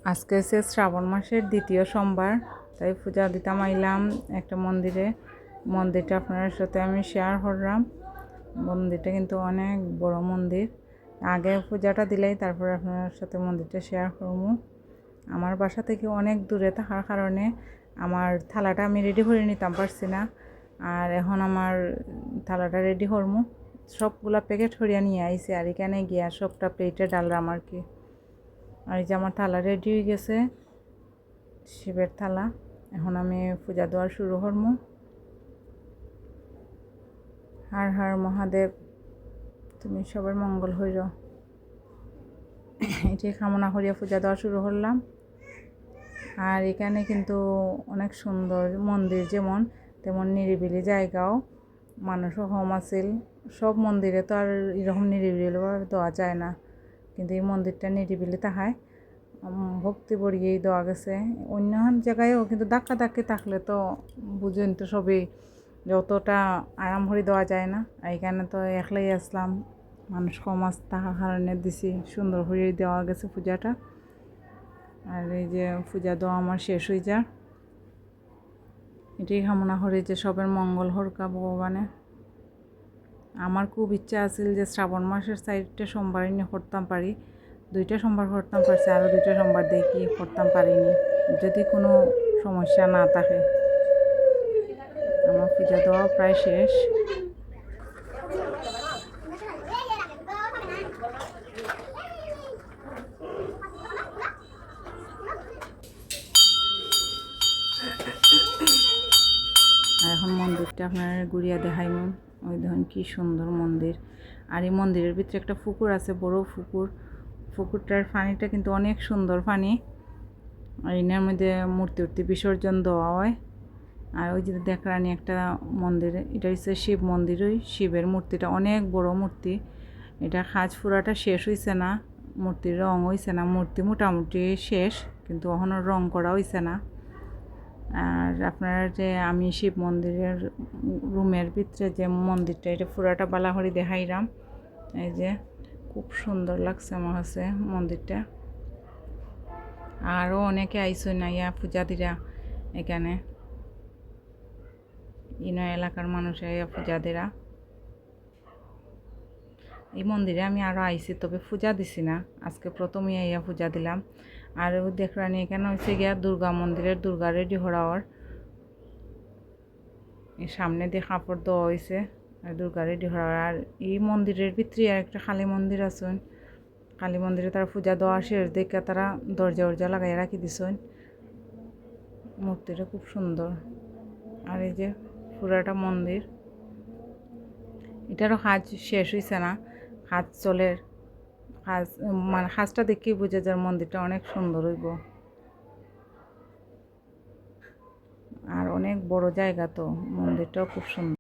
আজকে হচ্ছে শ্রাবণ মাসের দ্বিতীয় সোমবার, তাই পূজা দিতাম আইলাম একটা মন্দিরে। মন্দিরটা আপনার সাথে আমি শেয়ার করলাম। মন্দিরটা কিন্তু অনেক বড় মন্দির। আগে পূজাটা দিলেই তারপর আপনার সাথে মন্দিরটা শেয়ার করবো। আমার বাসা থেকে অনেক দূরে থাকার কারণে আমার থালাটা আমি রেডি করে নিতাম পারছি না। আর এখন আমার থালাটা রেডি করবো, সবগুলা প্যাকেট করিয়া নিয়ে আইছে। আর এখানে গিয়া সবটা প্লেটে ডাললাম আর কি। আর এই যে আমার থালা রেডি হয়ে গেছে, শিবের থালা। এখন আমি পূজা দেওয়া শুরু করবো। হর হর মহাদেব, তুমি সবার মঙ্গল হইল, এটাই কামনা করিয়া পূজা দেওয়া শুরু করলাম। আর এখানে কিন্তু অনেক সুন্দর মন্দির, যেমন তেমন নিরিবিলি জায়গাও, মানুষও কম আছিল। সব মন্দিরে তো আর এরকম নিরিবিলি দেওয়া যায় না, কিন্তু এই মন্দিরটা নিরিবিলি তাহায় ভক্তি বড়িয়েই দেওয়া গেছে। অন্য জায়গায়ও কিন্তু ধাক্কা ধাক্কি থাকলে তো বুঝেন তো সবই, যতটা আরাম করে দেওয়া যায় না। এইখানে তো একলাই আসলাম, মানুষ কম থাকার কারণে দিছি, সুন্দর করে দেওয়া গেছে পূজাটা। আর এই যে পূজা দেওয়া আমার শেষ হয়ে যায়, এটাই কামনা করি যে সবের মঙ্গল হরকা ভগবানে। আমার খুব ইচ্ছা আছিল যে শ্রাবণ মাসের 4টা সোমবার নিয়ে করতাম পারি, 2টা সোমবার করতাম পারছি, আরও 2টা সোমবার দেখি করতাম পারিনি, যদি কোনো সমস্যা না থাকে। আমার পূজা দেওয়া প্রায় শেষ। আর এখন মন্দিরটা আপনার ঘুরিয়া দেখাইমু। ওই দেখুন কি সুন্দর মন্দির। আর এই মন্দিরের ভিতরে একটা পুকুর আছে, বড় পুকুর। পুকুরটার পানিটা কিন্তু অনেক সুন্দর পানি। আর এনার মধ্যে মূর্তি বিসর্জন দেওয়া হয়। আর ওই যে দেখরানি একটা মন্দির, এটা হচ্ছে শিব মন্দির। ওই শিবের মূর্তিটা অনেক বড় মূর্তি। এটা কাজ পুরাটা শেষ হয়েছে না, মূর্তির রং হয়েছে না। মূর্তি মোটামুটি শেষ, কিন্তু এখনও রং করা হয়েছে না। আর আপনারা যে আমি শিব মন্দিরের রুমের ভিতরে যে মন্দিরটা, এটা পুরাটা বালাহরি দেখাইলাম। এই যে খুব সুন্দর লাগছে আমার কাছে মন্দিরটা। আরও অনেকে আইসো না ইয়া পূজা দিরা এখানে, ইনো এলাকার মানুষ ইয়া পূজা দিরা। এই মন্দিরে আমি আরও আইছি, তবে পূজা দিছি না, আজকে প্রথমে ইয়া পূজা দিলাম। আর দেখরানি এখানে হচ্ছে গিয়া দুর্গা মন্দিরের দুর্গা রেডি হওয়ার সামনে দিয়ে কাপড় দেওয়া হয়েছে, আর দুর্গা রেডি হওয়ার। আর এই মন্দিরের ভিতরে আর একটা কালী মন্দির আছে, কালী মন্দিরে তারা পূজা দেওয়া শেষ দেখে তারা দরজা লাগাই রাখি দিছেন। মূর্তিটা খুব সুন্দর। আর এই যে পুরাটা মন্দির, এটারও কাজ শেষ হয়েছে না, কাজ চলে। কাজ মানে কাজটা দেখেই বুঝে যায় মন্দিরটা অনেক সুন্দর হইব। আর অনেক বড় জায়গা, তো মন্দিরটাও খুব সুন্দর।